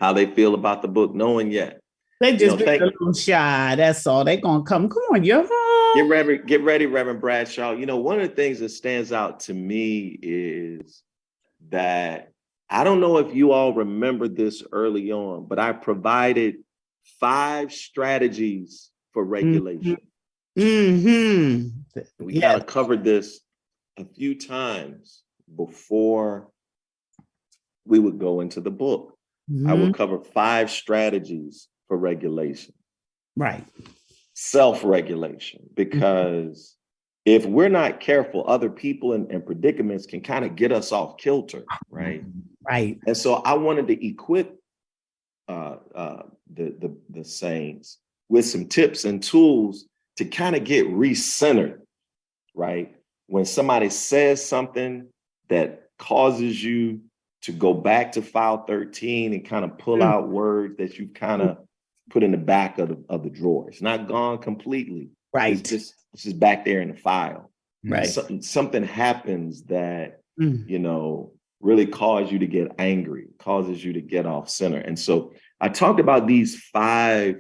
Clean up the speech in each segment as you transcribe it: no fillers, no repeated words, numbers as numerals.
how they feel about the book, knowing yet. They just been a little shy. That's all. They gonna come. Come on, yo. Get ready, Reverend Bradshaw. You know, one of the things that stands out to me is that I don't know if you all remember this early on, but I provided 5 strategies for regulation. Mm-hmm. We kind of covered this a few times before we would go into the book. Mm-hmm. I would cover 5 strategies for regulation. Right. Self-regulation, because if we're not careful, other people and predicaments can kind of get us off kilter, right? Right. And so I wanted to equip the saints with some tips and tools to kind of get recentered, right? When somebody says something that causes you to go back to file 13 and kind of pull out words that you've kind of put in the back of the drawer. It's not gone completely. Right. It's just back there in the file. Right. Something happens that, you know, really cause you to get angry, causes you to get off center. And so I talked about these 5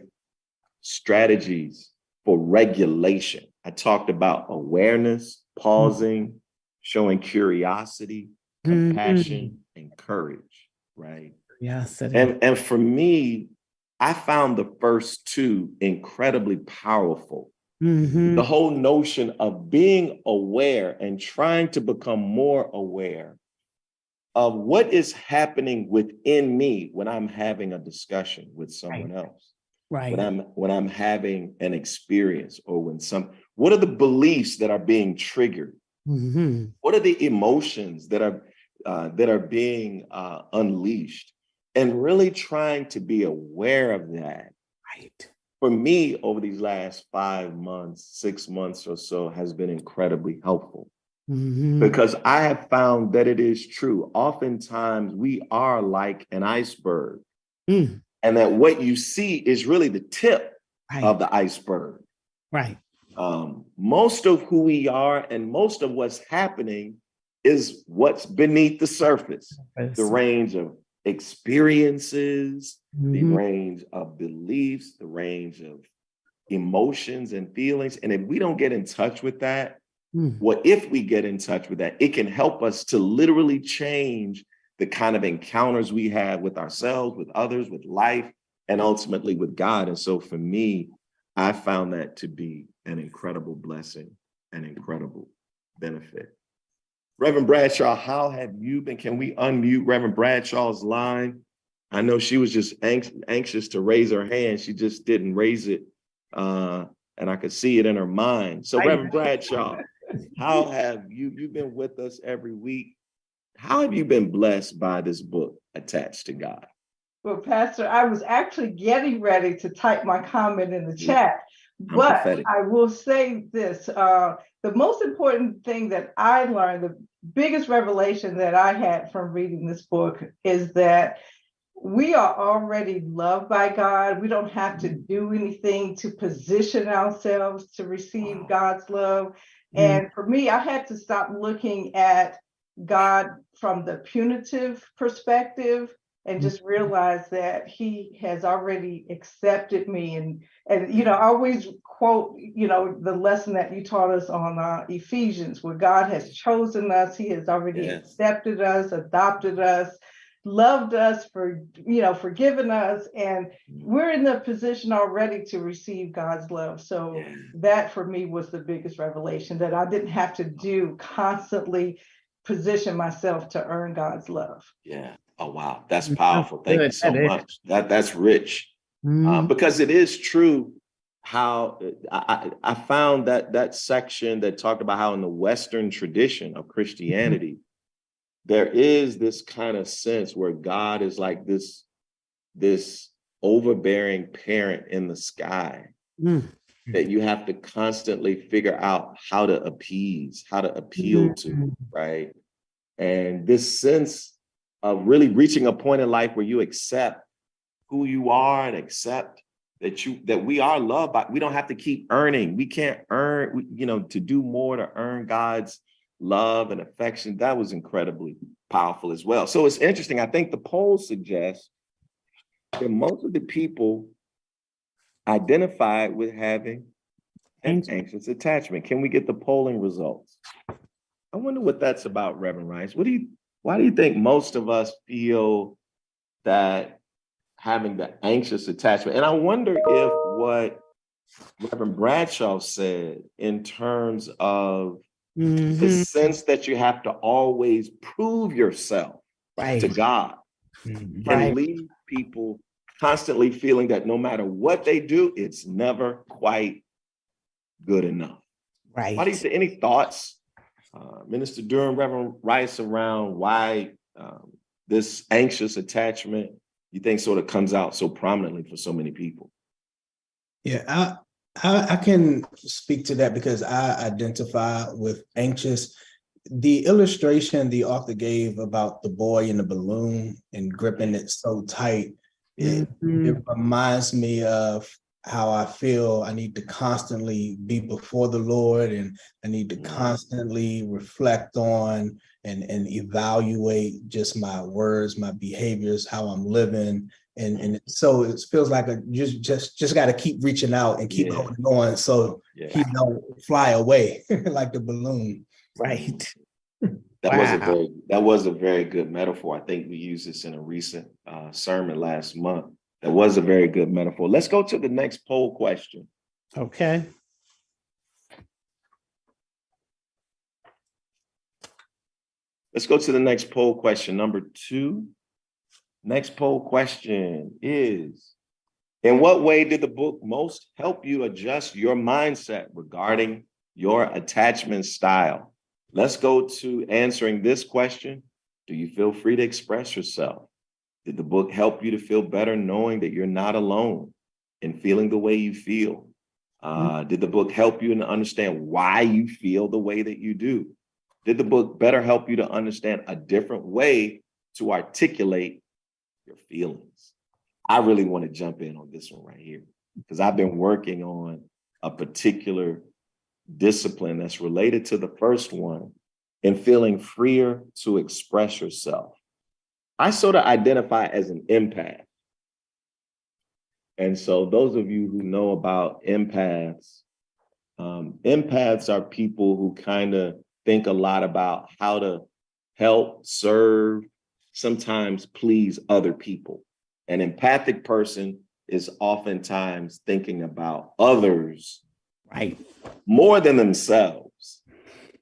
strategies for regulation. I talked about awareness, pausing, showing curiosity, compassion, and courage, right? Yes. And for me, I found the first 2 incredibly powerful. The whole notion of being aware and trying to become more aware of what is happening within me when I'm having a discussion with someone else. Right. When I'm having an experience, or what are the beliefs that are being triggered? What are the emotions that are being unleashed? And really trying to be aware of that. Right. For me, over these last 5 months, 6 months or so, has been incredibly helpful. Because I have found that it is true. Oftentimes we are like an iceberg, and that what you see is really the tip of the iceberg. Right. Most of who we are and most of what's happening is what's beneath the surface. The range of experiences, the range of beliefs, the range of emotions and feelings. And if we don't get in touch with that, if we get in touch with that, it can help us to literally change the kind of encounters we have with ourselves, with others, with life, and ultimately with God. And so for me, I found that to be an incredible blessing, an incredible benefit. Reverend Bradshaw, how have you been? Can we unmute Reverend Bradshaw's line? I know she was just anxious to raise her hand. She just didn't raise it. And I could see it in her mind. So Reverend Bradshaw, how have you've been with us every week? How have you been blessed by this book, Attached to God? Well, Pastor, I was actually getting ready to type my comment in the chat, but I will say this. The most important thing that I learned, the biggest revelation that I had from reading this book, is that we are already loved by God. We don't have to do anything to position ourselves to receive God's love. And for me, I had to stop looking at God from the punitive perspective and just realize that he has already accepted me. And you know, I always quote, you know, the lesson that you taught us on Ephesians, where God has chosen us. He has already accepted us, adopted us, loved us, forgiven us, and we're in the position already to receive God's love. So that for me was the biggest revelation, that I didn't have to constantly position myself to earn God's love. Yeah. Oh, wow. That's powerful. Thank you so much. That's rich. Because it is true how I found that section that talked about how in the Western tradition of Christianity, there is this kind of sense where God is like this overbearing parent in the sky that you have to constantly figure out how to appease, how to appeal to, right? And this sense of really reaching a point in life where you accept who you are and accept that we are loved by. We don't have to keep earning. We can't earn, to do more to earn God's love and affection. That was incredibly powerful as well. So it's interesting. I think the poll suggests then most of the people identified with having an anxious attachment. Can we get the polling results? I wonder what that's about, Reverend Rice. Why do you think most of us feel that having the anxious attachment? And I wonder if what Reverend Bradshaw said in terms of the sense that you have to always prove yourself to God can leave people constantly feeling that no matter what they do, it's never quite good enough. Right. Why do you think? Any thoughts, Minister Durham, Reverend Rice, around why this anxious attachment you think sort of comes out so prominently for so many people? Yeah, I can speak to that because I identify with anxious. The illustration the author gave about the boy in the balloon and gripping it so tight, it reminds me of how I feel I need to constantly be before the Lord, and I need to constantly reflect on and evaluate just my words, my behaviors, how I'm living. And so it feels like just got to keep reaching out and keep holding on so he don't fly away like the balloon. Right. That was a very good metaphor. I think we used this in a recent sermon last month. That was a very good metaphor. Let's go to the next poll question. Okay. Let's go to the next poll question, number 2. Next poll question is, in what way did the book most help you adjust your mindset regarding your attachment style? Let's go to answering this question. Do you feel free to express yourself? Did the book help you to feel better knowing that you're not alone in feeling the way you feel? Did the book help you to understand why you feel the way that you do? Did the book better help you to understand a different way to articulate your feelings? I really want to jump in on this one right here because I've been working on a particular discipline that's related to the first one in feeling freer to express yourself. I sort of identify as an empath. And so those of you who know about empaths, empaths are people who kind of think a lot about how to help, serve, sometimes please other people. An empathic person is oftentimes thinking about others more than themselves.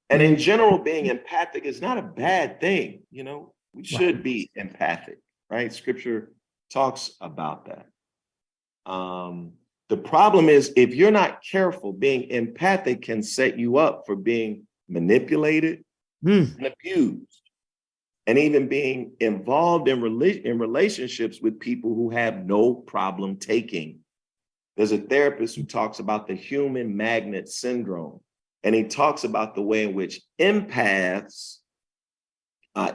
And in general, being empathic is not a bad thing. You know, we should be empathic, right? Scripture talks about that. The problem is if you're not careful, being empathic can set you up for being manipulated and abused, and even being involved in relationships with people who have no problem taking. There's a therapist who talks about the human magnet syndrome, and he talks about the way in which empaths,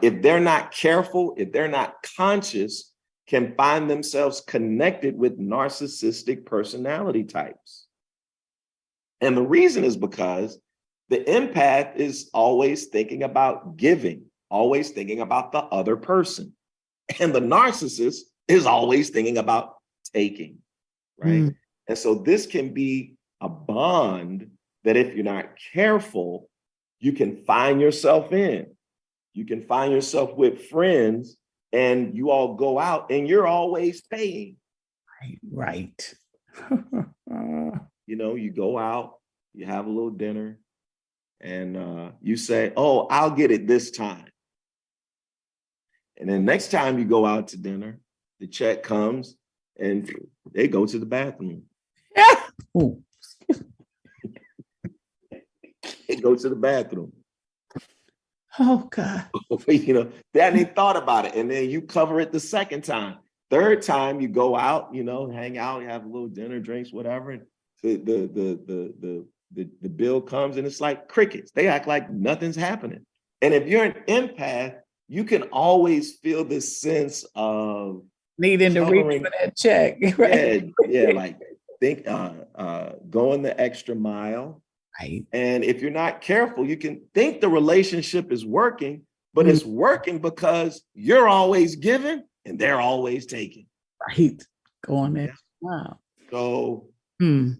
if they're not careful, if they're not conscious, can find themselves connected with narcissistic personality types. And the reason is because the empath is always thinking about giving, always thinking about the other person. And the narcissist is always thinking about taking, right? And so this can be a bond that if you're not careful, you can find yourself in. You can find yourself with friends and you all go out and you're always paying. Right. You know, you go out, you have a little dinner, and you say, oh, I'll get it this time. And then next time you go out to dinner, the check comes and they go to the bathroom. They go to the bathroom. Oh, God. You know, they hadn't thought about it. And then you cover it the second time. Third time you go out, you know, hang out, have a little dinner, drinks, whatever. And the bill comes and it's like crickets. They act like nothing's happening. And if you're an empath, you can always feel this sense of needing to reach for that check. Right? Yeah, like think going the extra mile. Right. And if you're not careful, you can think the relationship is working, but it's working because you're always giving and they're always taking. Right. Going there. Yeah. Wow. So, Mm.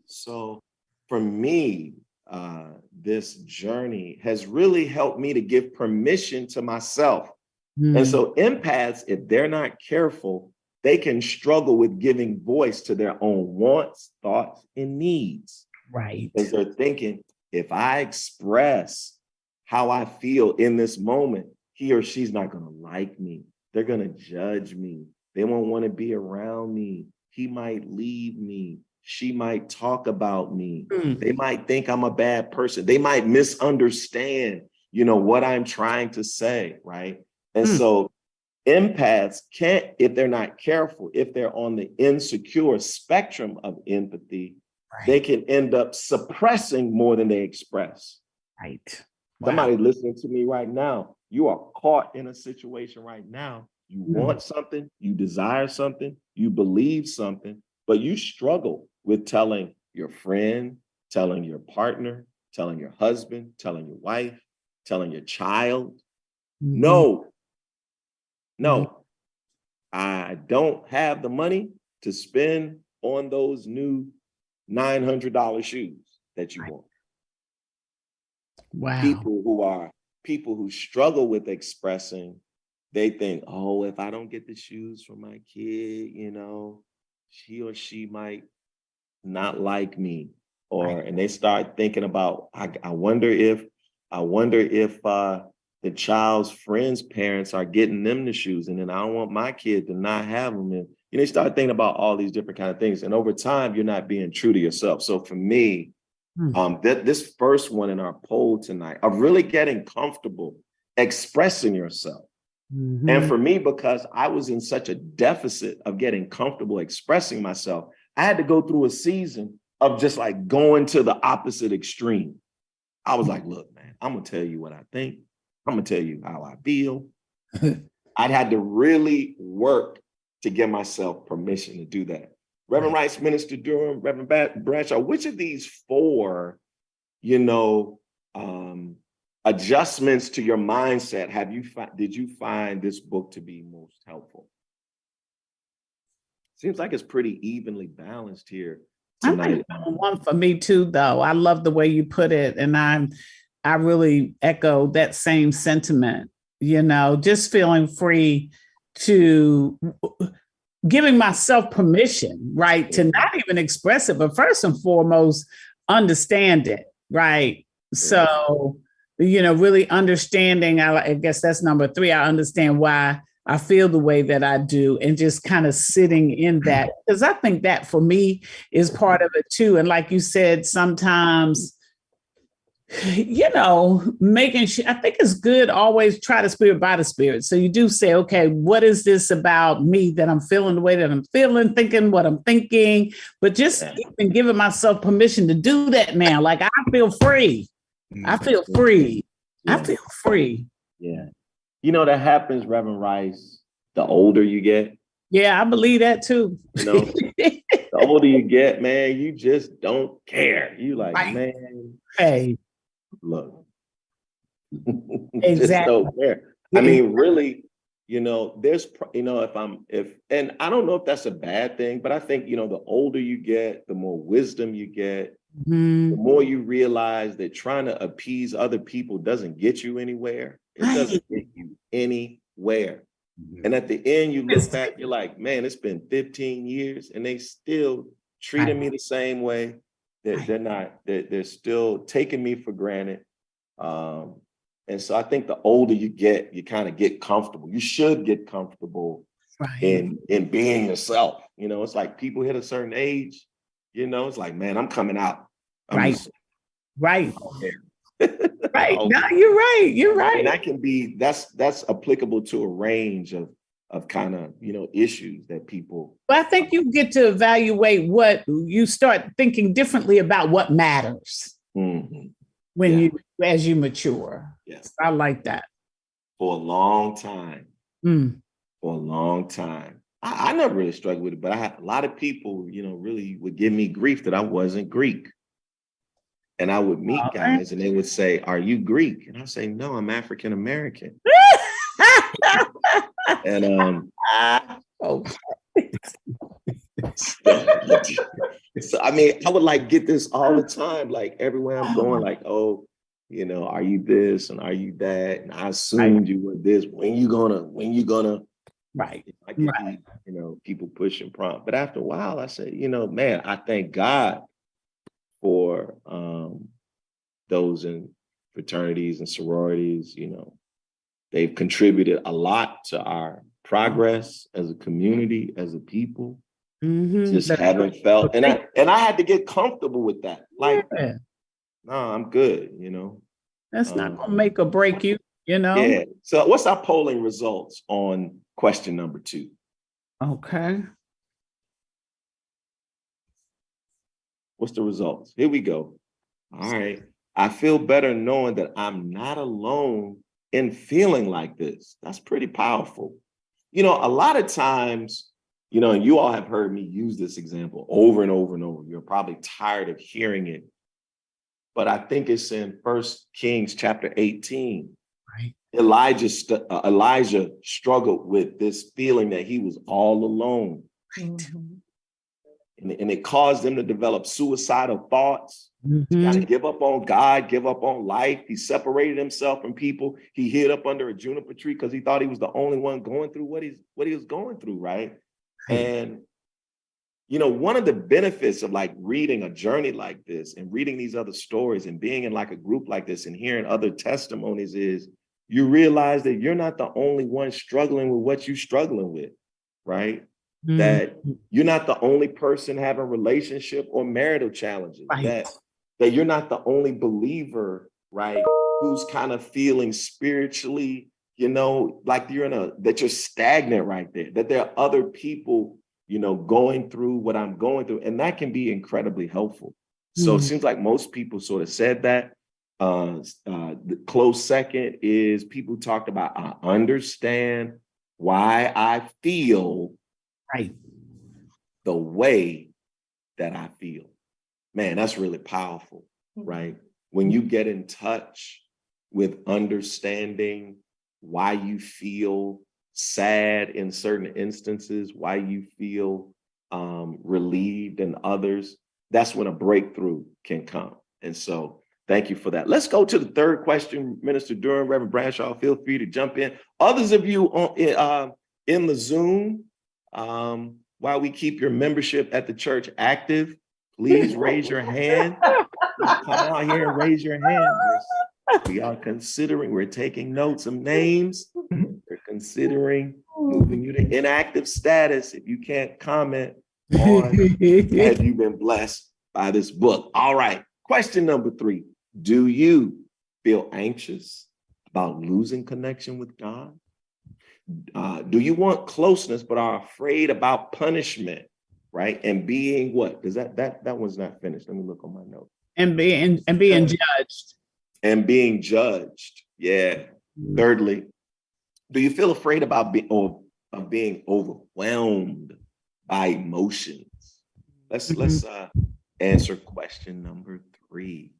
so for me, this journey has really helped me to give permission to myself. And so empaths, if they're not careful, they can struggle with giving voice to their own wants, thoughts, and needs. Right. Because they're thinking, if I express how I feel in this moment, he or she's not going to like me. They're going to judge me. They won't want to be around me. He might leave me. She might talk about me. They might think I'm a bad person. They might misunderstand, what I'm trying to say, right? And so empaths can't, if they're not careful, if they're on the insecure spectrum of empathy, they can end up suppressing more than they express. Right. Somebody listening to me right now, you are caught in a situation right now. You want something, you desire something, you believe something, but you struggle with telling your friend, telling your partner, telling your husband, telling your wife, telling your child, no, I don't have the money to spend on those new $900 shoes that you want. Wow. People who struggle with expressing, they think, oh, if I don't get the shoes for my kid, she or she might not like me. And they start thinking about, I wonder if the child's friends' parents are getting them the shoes, and then I don't want my kid to not have them. And they start thinking about all these different kind of things. And over time, you're not being true to yourself. So for me, this first one in our poll tonight of really getting comfortable expressing yourself. And for me, because I was in such a deficit of getting comfortable expressing myself, I had to go through a season of just like going to the opposite extreme. I was like, look, man, I'm going to tell you what I think. I'm going to tell you how I feel. I'd had to really work to give myself permission to do that. Reverend Rice, Minister Durham, Reverend Bradshaw, which of these four, adjustments to your mindset did you find this book to be most helpful? Seems like it's pretty evenly balanced here tonight. I think one for me too, though. I love the way you put it, and I really echo that same sentiment. Just feeling free to giving myself permission, right, to not even express it, but first and foremost, understand it, right? So, really understanding, I guess that's number 3. I understand why I feel the way that I do, and just kind of sitting in that, because I think that for me is part of it too. And like you said, sometimes, making sure, I think it's good always try the spirit by the spirit. So you do say, okay, what is this about me that I'm feeling the way that I'm feeling, thinking what I'm thinking, but just even giving myself permission to do that now. Like I feel free. I feel free. I feel free. Yeah. That happens, Reverend Rice, the older you get. Yeah, I believe that too. The older you get, man, you just don't care. You like, man, hey, look, exactly. Just don't care. I mean, really, there's, and I don't know if that's a bad thing, but I think, the older you get, the more wisdom you get, the more you realize that trying to appease other people doesn't get you anywhere. It doesn't get you anywhere. And at the end, you look back, you're like, man, it's been 15 years and they still treating me the same way. They're still taking me for granted. And so I think the older you get, you kind of get comfortable. You should get comfortable in being yourself. It's like people hit a certain age, it's like, man, I'm coming out. Right. Right. No, you're right. You're right. And that can be, that's applicable to a range of kind of, issues that people. But I think you get to evaluate what you start thinking differently about what matters as you mature. Yes. I like that. For a long time. For a long time. I never really struggled with it, but I had a lot of people, really would give me grief that I wasn't Greek. And I would meet guys and they would say, are you Greek? And I say, no, I'm African American. And So, I mean, I would like get this all the time, like everywhere I'm going, like, oh, you know, are you this and are you that? And I assumed you were this. When you gonna? Right. I get these, you know, people push and prompt. But after a while, I said, you know, man, I thank God for those in fraternities and sororities. You know, they've contributed a lot to our progress as a community, as a people. Just haven't felt, and I had to get comfortable with that. Like, no, I'm good, you know. That's not gonna make or break you, you know. Yeah. So what's our polling results on question number 2? Okay. What's the results? Here we go. All right. I feel better knowing that I'm not alone in feeling like this. That's pretty powerful. You know, a lot of times, you know, and you all have heard me use this example over and over and over. You're probably tired of hearing it. But I think it's in 1 Kings chapter 18. Right. Elijah struggled with this feeling that he was all alone. Right. And it caused him to develop suicidal thoughts, kind of give up on God, give up on life. He separated himself from people. He hid up under a juniper tree because he thought he was the only one going through what he was going through, right? And, you know, one of the benefits of like reading a journey like this and reading these other stories and being in like a group like this and hearing other testimonies is you realize that you're not the only one struggling with what you're struggling with, right? That you're not the only person having relationship or marital challenges, that you're not the only believer, right, who's kind of feeling spiritually, you know, like that you're stagnant right there, that there are other people, you know, going through what I'm going through. And that can be incredibly helpful. So it seems like most people sort of said that. The close second is people talked about, I understand why I feel the way that I feel. Man, that's really powerful, right? When you get in touch with understanding why you feel sad in certain instances, why you feel relieved in others, that's when a breakthrough can come. And so thank you for that. Let's go to the third question. Minister Durham, Reverend Bradshaw, feel free to jump in. Others of you in the Zoom, while we keep your membership at the church active, please raise your hand. Come out here and raise your hand. We are considering, we're taking notes of names. We're considering moving you to inactive status if you can't comment on have you been blessed by this book. All right. Question number 3. Do you feel anxious about losing connection with God? Do you want closeness but are afraid about punishment, right? And being what? Because that one's not finished. Let me look on my note. And being judged. And being judged. Yeah. Thirdly, do you feel afraid about being overwhelmed by emotions? Let's answer question number 3.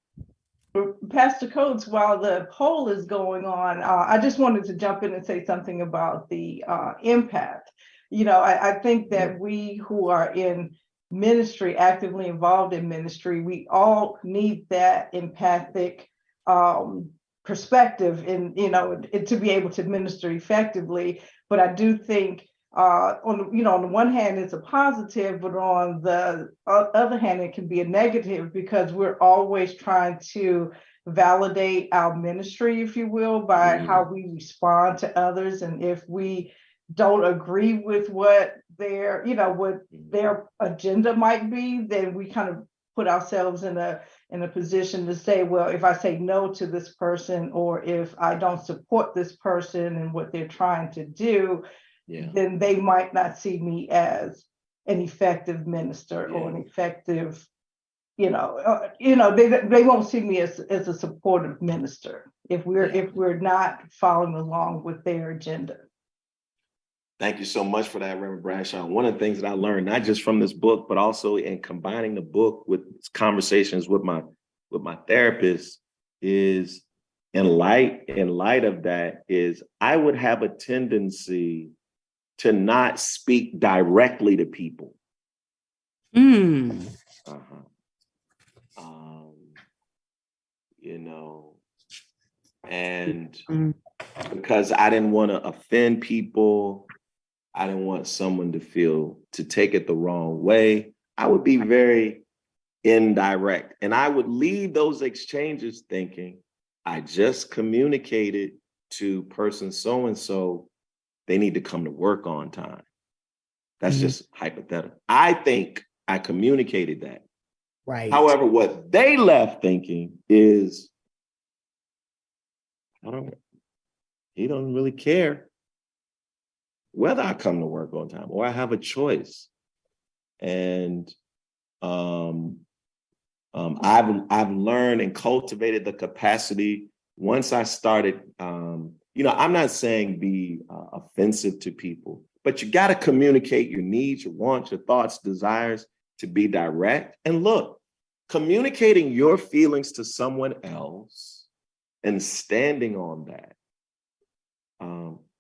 Pastor Coates, while the poll is going on, I just wanted to jump in and say something about the impact. You know, I think that we who are in ministry, actively involved in ministry, we all need that empathic perspective in, you know, to be able to minister effectively. But I do think on the one hand, it's a positive, but on the other hand, it can be a negative because we're always trying to validate our ministry, if you will, by how we respond to others. And if we don't agree with what their agenda might be, then we kind of put ourselves in a position to say, well, if I say no to this person, or if I don't support this person and what they're trying to do, then they might not see me as an effective minister or an effective, they won't see me as a supportive minister if we're not following along with their agenda. Thank you so much for that, Reverend Bradshaw. One of the things that I learned, not just from this book, but also in combining the book with conversations with my therapist, is in light of that, is I would have a tendency to not speak directly to people. Mm. You know, and because I didn't want to offend people, I didn't want someone to take it the wrong way. I would be very indirect, and I would leave those exchanges thinking, I just communicated to person so-and-so, they need to come to work on time. That's just hypothetical. I think I communicated that. Right. However, what they left thinking is, he don't really care whether I come to work on time or I have a choice. And I've learned and cultivated the capacity once I started. I'm not saying be offensive to people, but you got to communicate your needs, your wants, your thoughts, desires, to be direct. And look, communicating your feelings to someone else and standing on that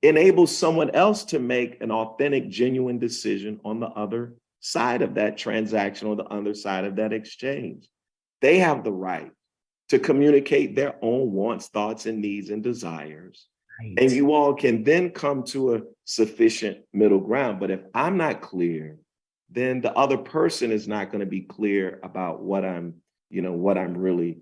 enables someone else to make an authentic, genuine decision on the other side of that transaction or the other side of that exchange. They have the right to communicate their own wants, thoughts, and needs and desires. Right. And you all can then come to a sufficient middle ground. But if I'm not clear, then the other person is not going to be clear about what I'm really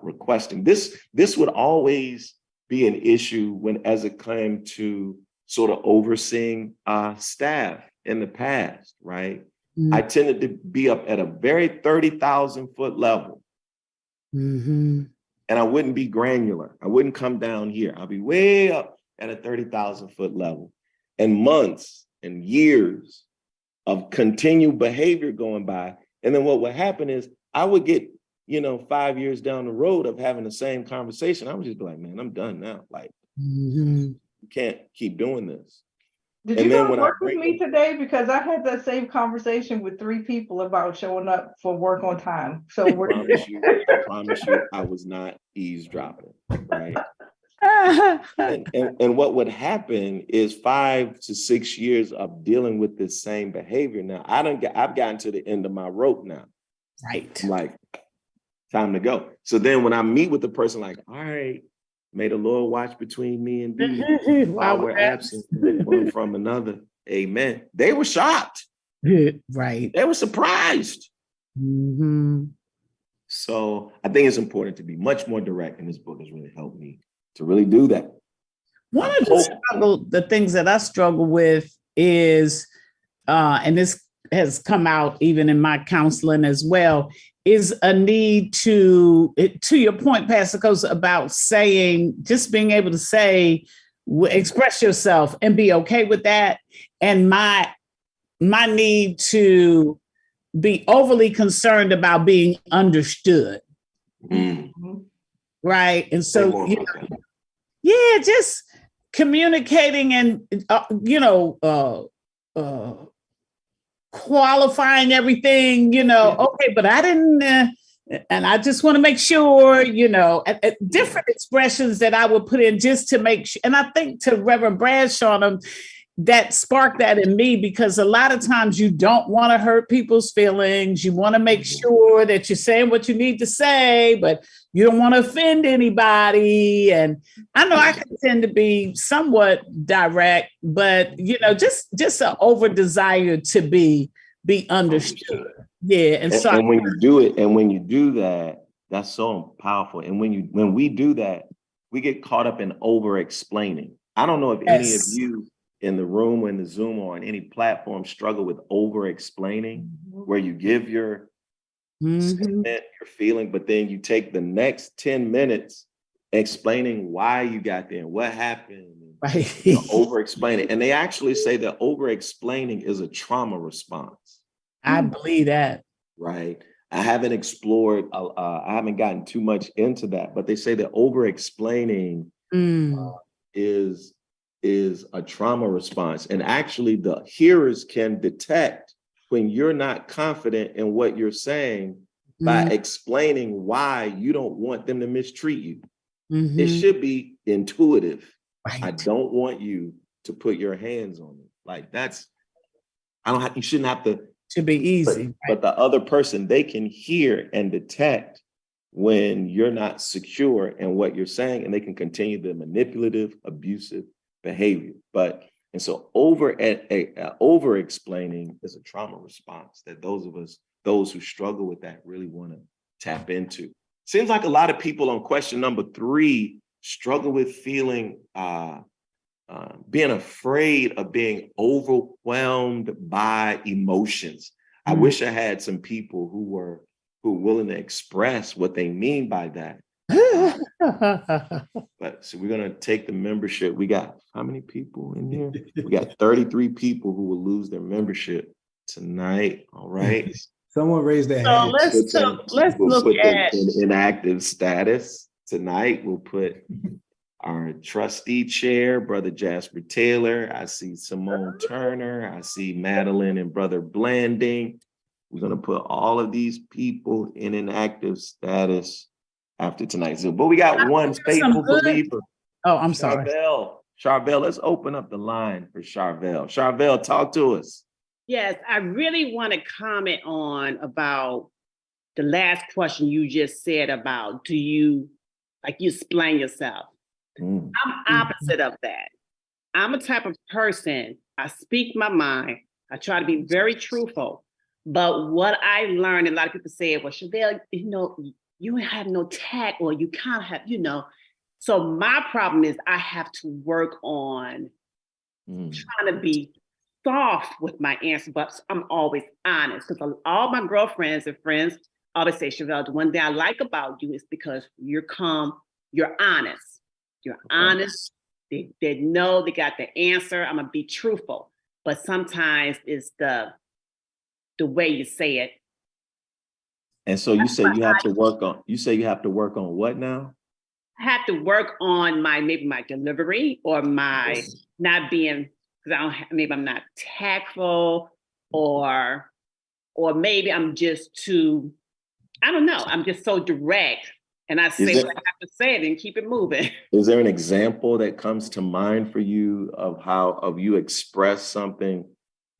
requesting. This would always be an issue as it came to sort of overseeing staff in the past, right? Mm-hmm. I tended to be up at a very 30,000 foot level. Mm-hmm. And I wouldn't be granular. I wouldn't come down here. I'll be way up at a 30,000 foot level. And months and years of continued behavior going by. And then what would happen is I would get 5 years down the road of having the same conversation. I would just be like, man, I'm done now. Like, you can't keep doing this. Did you guys work with me today? Because I had that same conversation with 3 people about showing up for work on time. So I promise you, I was not eavesdropping, right? and what would happen is 5 to 6 years of dealing with this same behavior. Now, I've gotten to the end of my rope now. Right. I'm like, time to go. So then when I meet with the person, like, all right, may the Lord watch between me and thee while we're absent one from another. Amen. They were shocked. Right. They were surprised. Mm-hmm. So I think it's important to be much more direct, and this book has really helped me to really do that. One of the things that I struggle with is, and this has come out even in my counseling as well, is a need to your point, Pastor Coates, about just being able to say, express yourself and be okay with that. And my need to be overly concerned about being understood. Mm-hmm. Right. And so, just communicating and, qualifying everything, okay, but I didn't, and I just want to make sure, different expressions that I would put in just to make sure. And I think to Reverend Bradshaw, that sparked that in me, because a lot of times you don't want to hurt people's feelings. You want to make sure that you're saying what you need to say, but you don't want to offend anybody. And I know I can tend to be somewhat direct, but just an over desire to be understood. Yeah. And when you do that, that's so powerful. And when we do that, we get caught up in over explaining. I don't know if any of you in the room or in the Zoom or on any platform struggle with over explaining, where you give your statement, your feeling, but then you take the next 10 minutes explaining why you got there and what happened, over explaining. And they actually say that over explaining is a trauma response. I believe that. Right. I haven't explored, I haven't gotten too much into that, but they say that over explaining is a trauma response. And actually the hearers can detect when you're not confident in what you're saying by explaining why you don't want them to mistreat you. Mm-hmm. It should be intuitive. Right. I don't want you to put your hands on me. Like you shouldn't have to should be easy. But the other person, they can hear and detect when you're not secure in what you're saying, and they can continue the manipulative, abusive behavior. And so over explaining is a trauma response that those who struggle with that really want to tap into. Seems like a lot of people on question number 3 struggle with feeling being afraid of being overwhelmed by emotions. I wish I had some people who were willing to express what they mean by that. But so we're gonna take the membership. We got how many people in here? We got 33 people who will lose their membership tonight. All right. Someone raised their hand. Let's look at inactive status tonight. We'll put our trustee chair, Brother Jasper Taylor. I see Simone Turner. I see Madeline and Brother Blanding. We're going to put all of these people in inactive status after tonight's Zoom. But we got one faithful believer. Oh, I'm sorry. Charvel, let's open up the line for Charvel. Charvel, talk to us. Yes, I really want to comment on about the last question you just said about you explain yourself. I'm opposite of that. I'm a type of person, I speak my mind. I try to be very truthful. But what I learned, a lot of people say, well, Chevelle, you have no tact, or you can't have, So my problem is I have to work on trying to be soft with my answer, but I'm always honest, because all my girlfriends and friends always say, Chevelle, the one thing I like about you is because you're calm, you're honest. You're honest. They know they got the answer. I'm gonna be truthful, but sometimes it's the way you say it. And so you say you have to work on. You say you have to work on what now? I have to work on maybe my delivery, or my not being, because maybe I'm not tactful, or maybe I'm just too, I don't know. I'm just so direct. And I say what I have to say and keep it moving. Is there an example that comes to mind for you of how you express something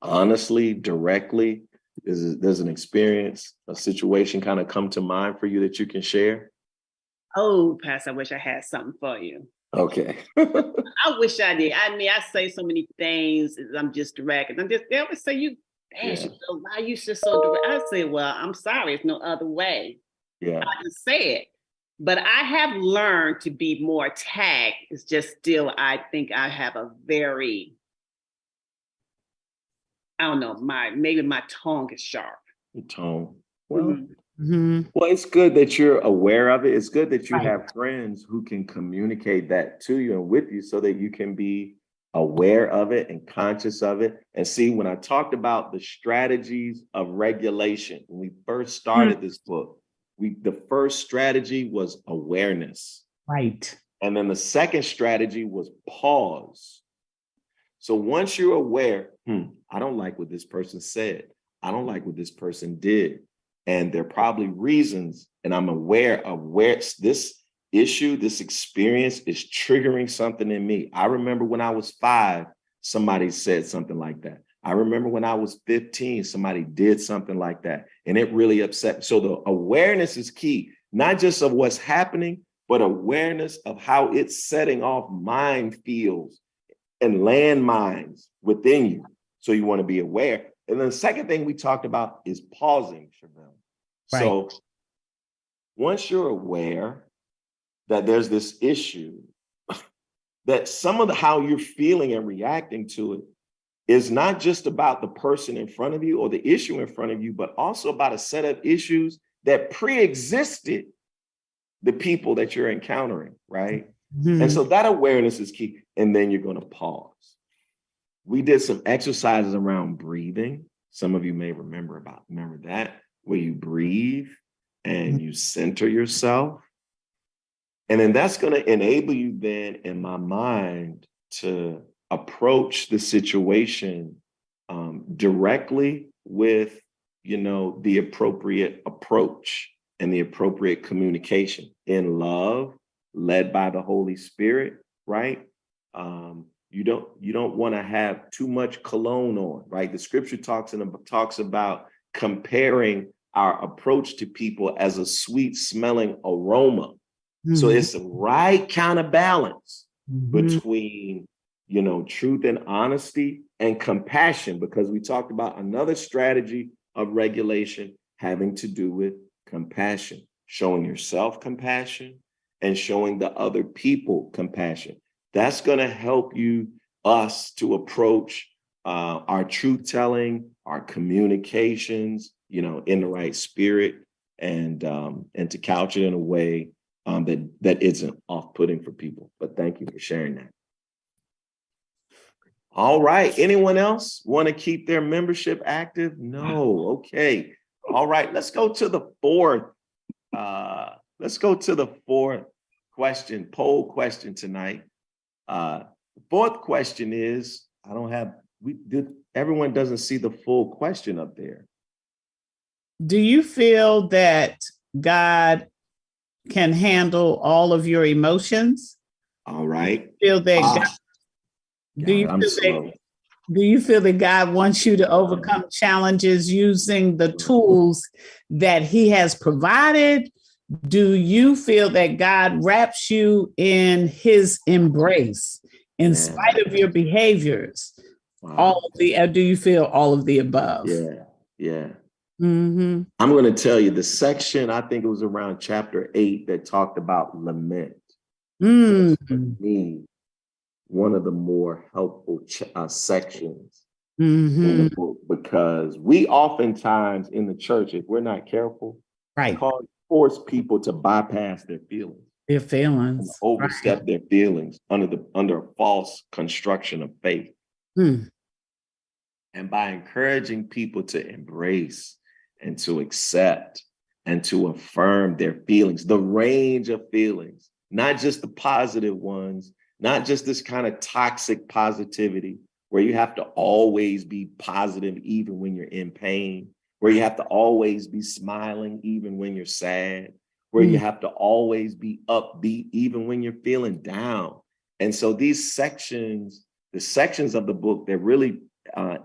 honestly, directly? There's an experience, a situation kind of come to mind for you that you can share? Oh, Pastor, I wish I had something for you. Okay. I wish I did. I mean, I say so many things. I'm just direct. And they always say, why you just so direct? I say, well, I'm sorry. There's no other way. Yeah. I can say it. But I have learned to be more tact. It's just still, I think I have a very, I don't know, maybe my tongue is sharp. Your tone. Well, well, it's good that you're aware of it. It's good that you have friends who can communicate that to you and with you, so that you can be aware of it and conscious of it. And see, when I talked about the strategies of regulation, when we first started this book, the first strategy was awareness. Right. And then the second strategy was pause. So once you're aware, I don't like what this person said. I don't like what this person did. And there are probably reasons, and I'm aware of where this issue, this experience is triggering something in me. I remember when I was 5, somebody said something like that. I remember when I was 15, somebody did something like that, and it really upset me. So the awareness is key, not just of what's happening, but awareness of how it's setting off minefields and landmines within you. So you want to be aware. And then the second thing we talked about is pausing, Chevelle. Right. So once you're aware that there's this issue, that some of how you're feeling and reacting to it is not just about the person in front of you or the issue in front of you, but also about a set of issues that pre-existed the people that you're encountering, right? And so that awareness is key. And then you're going to pause. We did some exercises around breathing. Some of you may remember that, where you breathe and you center yourself. And then that's going to enable you then, in my mind, to approach the situation directly with, the appropriate approach and the appropriate communication in love, led by the Holy Spirit, right? You don't want to have too much cologne on, right? The scripture talks about comparing our approach to people as a sweet smelling aroma. So it's the right kind of balance between, truth and honesty and compassion, because we talked about another strategy of regulation having to do with compassion, showing yourself compassion and showing the other people compassion. That's going to help us to approach our truth telling, our communications, in the right spirit, and to couch it in a way that isn't off-putting for people. But thank you for sharing that. All right. Anyone else want to keep their membership active? No. Okay. All right. Let's go to the fourth. Question, poll question tonight. The fourth question is, everyone doesn't see the full question up there. Do you feel that God can handle all of your emotions? All right. Do you feel that God wants you to overcome challenges using the tools that he has provided? Do you feel that God wraps you in his embrace in spite of your behaviors? Wow. Do you feel all of the above? Yeah. Mm-hmm. I'm going to tell you the section, I think it was around chapter 8, that talked about lament. For me, one of the more helpful sections in the book, because we oftentimes in the church, if we're not careful, force people to bypass their feelings. Overstep their feelings under a false construction of faith. And by encouraging people to embrace and to accept and to affirm their feelings, the range of feelings, not just the positive ones, not just this kind of toxic positivity where you have to always be positive even when you're in pain, where you have to always be smiling even when you're sad, where you have to always be upbeat even when you're feeling down. And so these sections, the sections of the book that really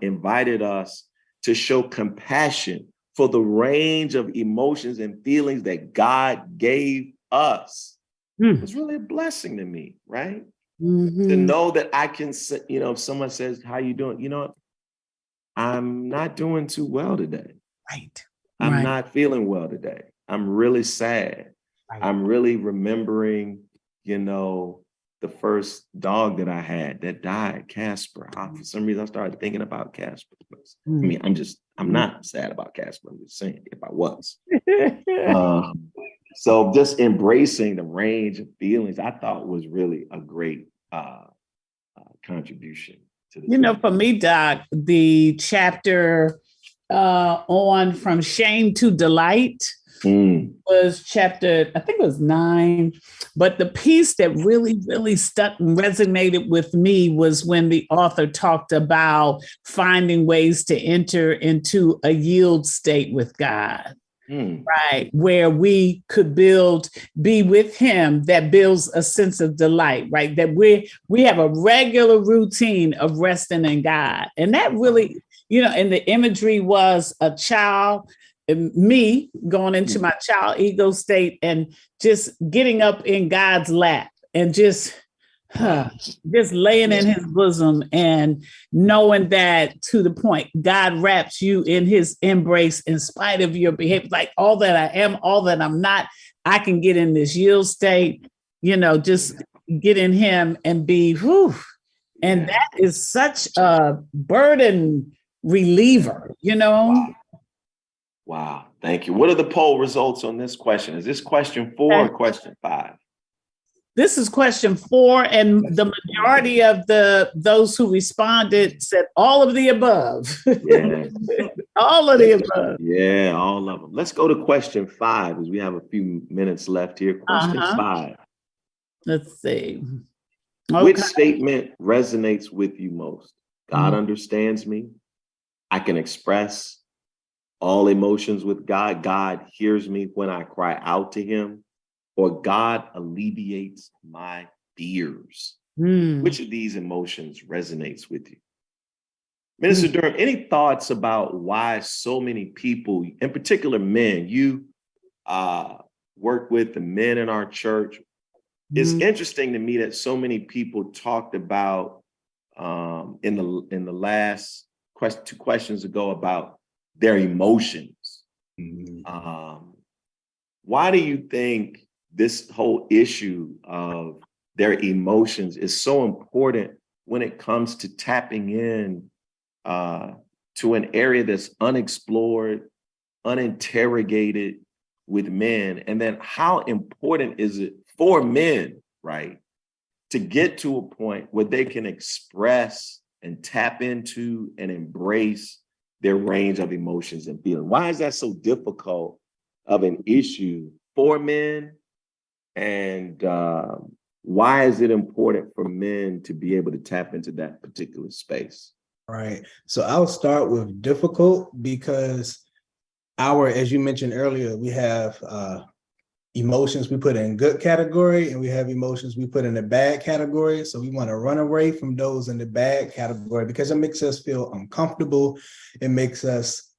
invited us to show compassion for the range of emotions and feelings that God gave us, was really a blessing to me, right? To know that I can, if someone says, how you doing? I'm not doing too well today. Right. I'm not feeling well today. I'm really sad. Right. I'm really remembering, the first dog that I had that died, Casper. For some reason, I started thinking about Casper. I mean, I'm not sad about Casper. I'm just saying, if I was. So just embracing the range of feelings, I thought was really a great contribution to the for me, Doc, the chapter on From Shame to Delight was chapter, I think it was 9. But the piece that really, really stuck and resonated with me was when the author talked about finding ways to enter into a yield state with God. Right, where we could be with him, that builds a sense of delight, right? That we have a regular routine of resting in God. And that really, and the imagery was a child, me going into my child ego state and just getting up in God's lap and just laying in his bosom and knowing that, to the point, God wraps you in his embrace in spite of your behavior. Like, all that I am, all that I'm not, I can get in this yield state, just get in him and be, and that is such a burden reliever, Wow. Thank you. What are the poll results on this question? Is this question 4 or question 5? This is question 4, and the majority of those who responded said all of the above. Yeah. All of the above. Yeah, all of them. Let's go to question 5, as we have a few minutes left here. Question 5. Let's see. Okay. Which statement resonates with you most? God understands me. I can express all emotions with God. God hears me when I cry out to him. Or God alleviates my fears. Which of these emotions resonates with you? Minister Durham, any thoughts about why so many people, in particular men, you work with the men in our church? It's interesting to me that so many people talked about in the last two questions ago about their emotions. Why do you think this whole issue of their emotions is so important when it comes to tapping in to an area that's unexplored, uninterrogated with men? And then how important is it for men, right, to get to a point where they can express and tap into and embrace their range of emotions and feelings? Why is that so difficult of an issue for men? And why is it important for men to be able to tap into that particular space? Right. So I'll start with difficult because as you mentioned earlier, we have emotions we put in good category and we have emotions we put in the bad category. So we want to run away from those in the bad category because it makes us feel uncomfortable. It makes us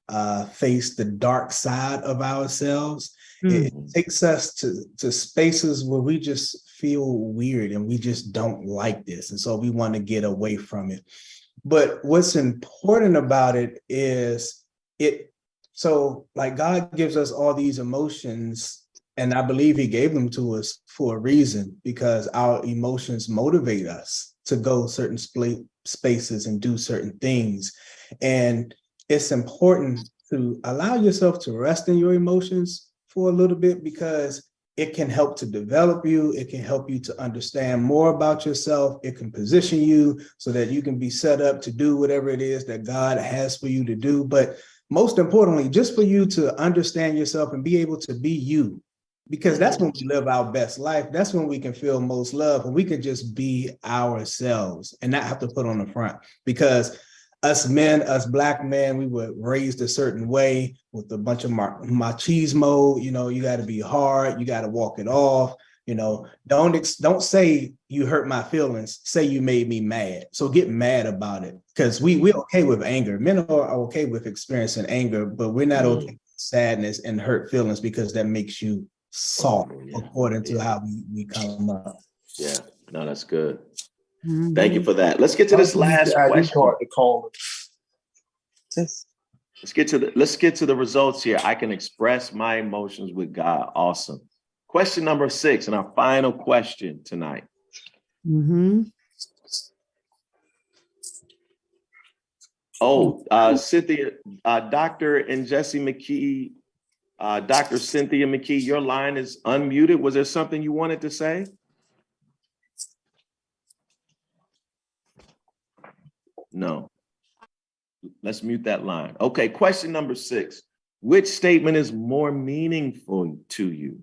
face the dark side of ourselves. It takes us to spaces where we just feel weird and we just don't like this. And so we want to get away from it. But what's important about it is so like God gives us all these emotions, and I believe he gave them to us for a reason, because our emotions motivate us to go certain spaces and do certain things. And it's important to allow yourself to rest in your emotions for a little bit, because it can help to develop you. It can help you to understand more about yourself. It can position you so that you can be set up to do whatever it is that God has for you to do. But most importantly, just for you to understand yourself and be able to be you, because that's when we live our best life. That's when we can feel most love, and we can just be ourselves and not have to put on the front. Because us men, us Black men, we were raised a certain way with a bunch of machismo. You know, you got to be hard. You got to walk it off. You know, don't say you hurt my feelings. Say you made me mad. So get mad about it, because we're okay with anger. Men are okay with experiencing anger, but we're not okay with sadness and hurt feelings, because that makes you soft according to how we come up. Yeah, no, that's good. Thank you for that. Let's get to this last question. Let's get to the results here. I can express my emotions with God. Awesome. Question number 6, and our final question tonight. Cynthia, Dr. and Jesse McKee, Dr. Cynthia McKee, your line is unmuted. Was there something you wanted to say? No. Let's mute that line. Okay, question number 6. Which statement is more meaningful to you?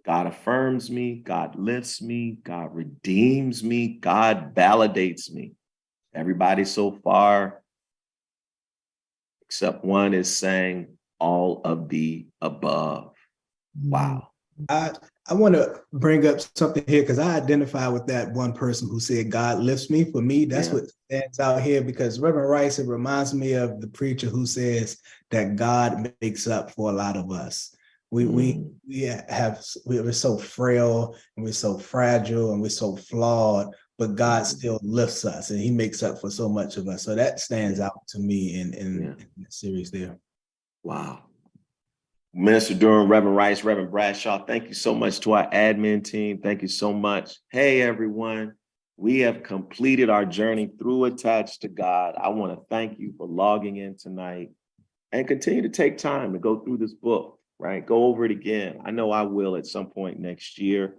God affirms me, God lifts me, God redeems me, God validates me. Everybody so far, except one, is saying all of the above. Wow. I want to bring up something here, because I identify with that one person who said God lifts me. For me, that's what stands out here, because Reverend Rice, it reminds me of the preacher who says that God makes up for a lot of us. We're so frail and we're so fragile and we're so flawed, but God still lifts us and he makes up for so much of us. So that stands out to me in the series there. Wow. Minister Durham, Reverend Rice, Reverend Bradshaw, thank you so much to our admin team. Thank you so much. Hey, everyone. We have completed our journey through Attached to God. I want to thank you for logging in tonight and continue to take time to go through this book, right? Go over it again. I know I will at some point next year.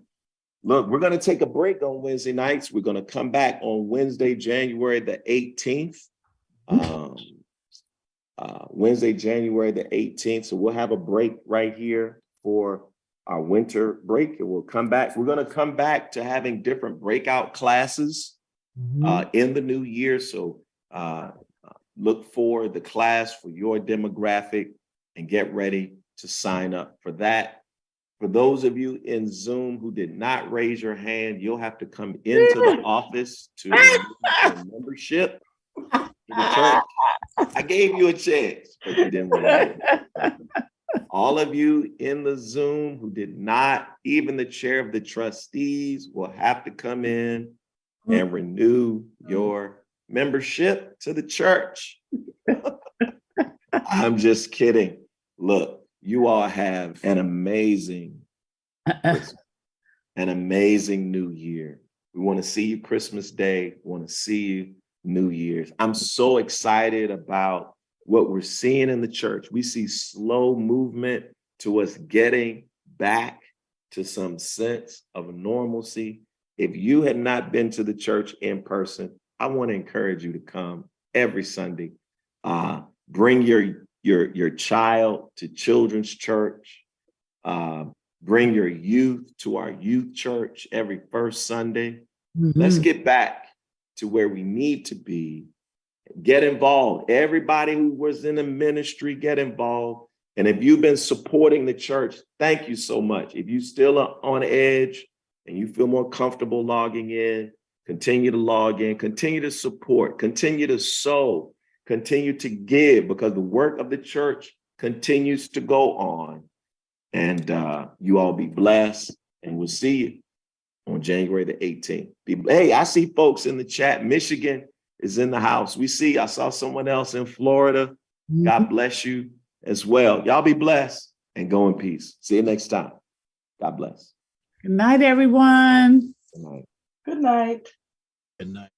Look, we're going to take a break on Wednesday nights. We're going to come back on Wednesday, January the 18th. Wednesday, January the 18th. So we'll have a break right here for our winter break, and we'll come back. We're going to come back to having different breakout classes in the new year. So look for the class for your demographic and get ready to sign up for that. For those of you in Zoom who did not raise your hand, you'll have to come into the office to renew your membership to the church. I gave you a chance, but you didn't want to do it. All of you in the Zoom who did not, even the chair of the trustees will have to come in and renew your membership to the church. I'm just kidding. Look, you all have an amazing new year. We want to see you Christmas Day. We want to see you New Year's. I'm so excited about what we're seeing in the church. We see slow movement to us getting back to some sense of normalcy. If you had not been to the church in person, I want to encourage you to come every Sunday. Bring your child to children's church. Bring your youth to our youth church every first Sunday. Mm-hmm. Let's get back to where we need to be. Get involved. Everybody who was in the ministry, get involved. And if you've been supporting the church, thank you so much. If you still are on edge and you feel more comfortable logging in, continue to log in, continue to support, continue to sow, continue to give, because the work of the church continues to go on. And you all be blessed, and we'll see you on January the 18th. Hey, I see folks in the chat. Michigan is in the house. I saw someone else in Florida. God bless you as well. Y'all be blessed and go in peace. See you next time. God bless. Good night, everyone. Good night. Good night. Good night.